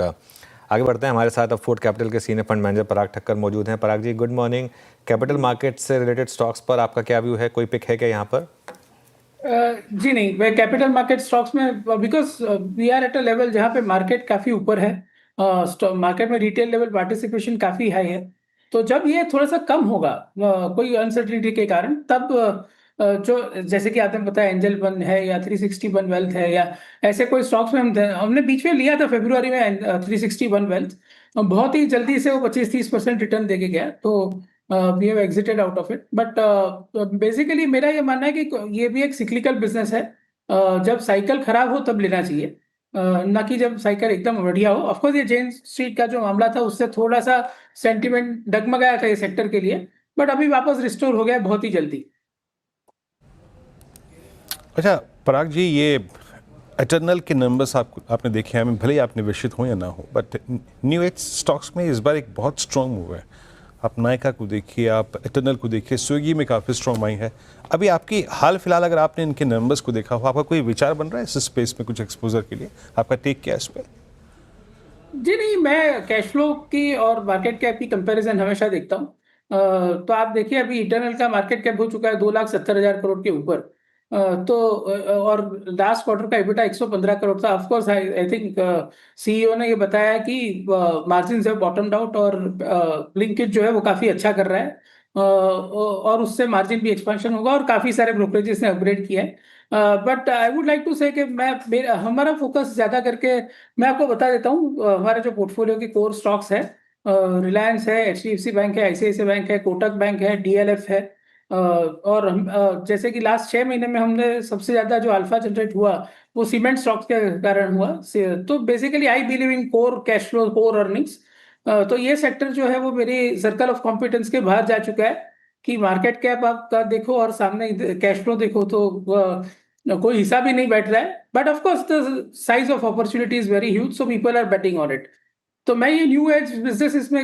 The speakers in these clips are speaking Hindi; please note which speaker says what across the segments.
Speaker 1: आगे बढ़ते हैं। हमारे साथ अब फोर्ट कैपिटल के सीनियर फंड मैनेजर पराग ठक्कर मौजूद हैं। पराग जी, गुड मॉर्निंग। कैपिटल मार्केट से रिलेटेड स्टॉक्स पर आपका क्या व्यू है? कोई पिक है क्या यहाँ पर?
Speaker 2: जी नहीं, मैं कैपिटल मार्केट स्टॉक्स में because we are at a level जहाँ पे मार्केट काफ़ी ऊपर है। मार्केट में रिटेल लेवल पार्टिसिपेशन काफ़ी हाई है। तो जब ये थोड़ा सा कम होगा कोई अनसर्टिनिटी के कारण, तब जो जैसे कि आपने बताया एंजल वन है या 360 वन वेल्थ है या ऐसे कोई स्टॉक्स में हमने बीच में लिया था फरवरी में 360 वन वेल्थ। बहुत ही जल्दी से वो 25-30% रिटर्न देके गया, तो we have exited out of it. But basically मेरा ये मानना है कि ये भी एक सिक्लिकल बिजनेस है। जब साइकिल खराब हो तब लेना चाहिए, ना कि जब साइकिल एकदम बढ़िया हो। ऑफकोर्स ये जेन स्ट्रीट का जो मामला था उससे थोड़ा सा सेंटिमेंट डगमगाया था ये सेक्टर के लिए, बट अभी वापस रिस्टोर हो गया बहुत ही जल्दी।
Speaker 3: अच्छा पराग जी, ये एटर्नल के नंबर्स आपने देखे हैं, भले ही आपने निवेशित हो या ना हो, बट न्यू एज स्टॉक्स में इस बार एक बहुत स्ट्रॉन्ग मूव है। आप नायका को देखिए, आप एटर्नल को देखिए, स्विगी में काफ़ी स्ट्रॉन्ग आई है। अभी आपकी हाल फिलहाल अगर आपने इनके नंबर्स को देखा हो, आपका कोई विचार बन रहा है इस स्पेस में कुछ एक्सपोजर के लिए? आपका टेक क्या है इस पर?
Speaker 2: जी नहीं, मैं कैश फ्लो की और मार्केट कैप की कंपैरिजन हमेशा देखता हूँ। तो आप देखिए अभी इंटरनल का मार्केट कैप हो चुका है 2,70,000 करोड़ के ऊपर। और लास्ट क्वार्टर का एबिटा 115 करोड़ था। Of course I think CEO ने ये बताया कि मार्जिन है बॉटम्ड आउट, और ब्लिंकिट जो है वो काफी अच्छा कर रहा है। और उससे मार्जिन भी एक्सपेंशन होगा, और काफी सारे ब्रोकरेजेस ने अपग्रेड किया है। But I would like to say कि हमारा फोकस ज्यादा करके, मैं आपको बता देता हूँ हमारे जो पोर्टफोलियो की कोर स्टॉक्स है, रिलायंस है, एचडीएफसी बैंक है, आईसीआईसीआई बैंक है, कोटक बैंक है, डीएलएफ है। और जैसे कि लास्ट 6 महीने में हमने सबसे ज्यादा जो अल्फा जनरेट हुआ वो सीमेंट स्टॉक्स के कारण हुआ। तो basically I believe in core cash flow, core earnings. तो ये सेक्टर जो है वो मेरी सर्कल ऑफ कॉम्पिटेंस के बाहर जा चुका है कि मार्केट कैप आपका देखो और सामने कैश फ्लो देखो, तो कोई हिसाब ही नहीं बैठ रहा है। But of course the size of opportunity is very huge, so people are betting on it. तो मैं ये न्यू एज बिजनेस इसमें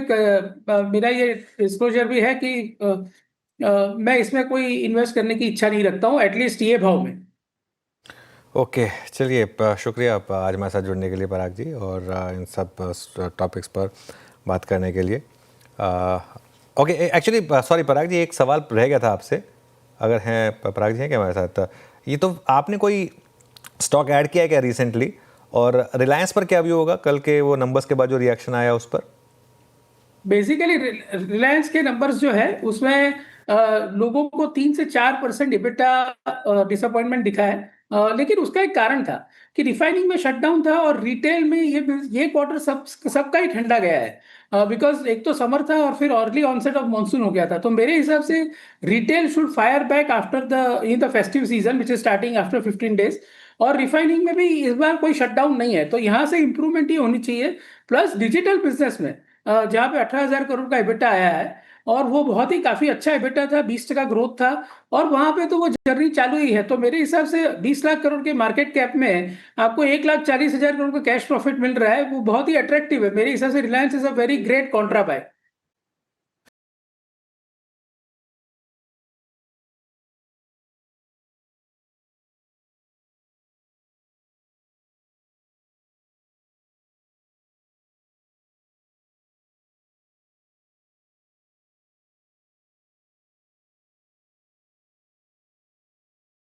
Speaker 2: मेरा ये डिस्क्लोजर भी है कि मैं इसमें कोई इन्वेस्ट करने की इच्छा नहीं रखता हूँ, एटलीस्ट ये भाव में।
Speaker 1: ओके, चलिए, शुक्रिया आप आज हमारे साथ जुड़ने के लिए पराग जी, और इन सब टॉपिक्स पर बात करने के लिए। ओके, एक्चुअली सॉरी पराग जी, एक सवाल रह गया था आपसे, अगर हैं पराग जी हैं क्या हमारे साथ? ये तो आपने कोई स्टॉक ऐड किया है क्या रिसेंटली, और रिलायंस पर क्या व्यू होगा कल के वो नंबर्स के बाद जो रिएक्शन आया उस पर?
Speaker 2: बेसिकली रिलायंस के नंबर्स जो है उसमें लोगों को 3 से 4% इबिटा डिसअपॉइंटमेंट दिखा है। लेकिन उसका एक कारण था कि रिफाइनिंग में शटडाउन था, और रिटेल में ये क्वार्टर सबका ही ठंडा गया है, बिकॉज एक तो समर था और फिर अर्ली ऑनसेट ऑफ मॉनसून हो गया था। तो मेरे हिसाब से retail should fire back after the festive season which is starting after 15 days. और रिफाइनिंग में भी इस बार कोई शटडाउन नहीं है, तो यहाँ से इंप्रूवमेंट ही होनी चाहिए। प्लस डिजिटल बिजनेस में जहाँ पे 18,000 करोड़ का एबिटा आया है, और वो बहुत ही काफी अच्छा एबिटा था, 20% ग्रोथ था, और वहां पे तो वो जर्नी चालू ही है। तो मेरे हिसाब से 20 लाख करोड़ के मार्केट कैप में आपको 1,40,000 करोड़ का कैश प्रॉफिट मिल रहा है, वो बहुत ही अट्रैक्टिव है। मेरे हिसाब से Reliance is a very great contra bye.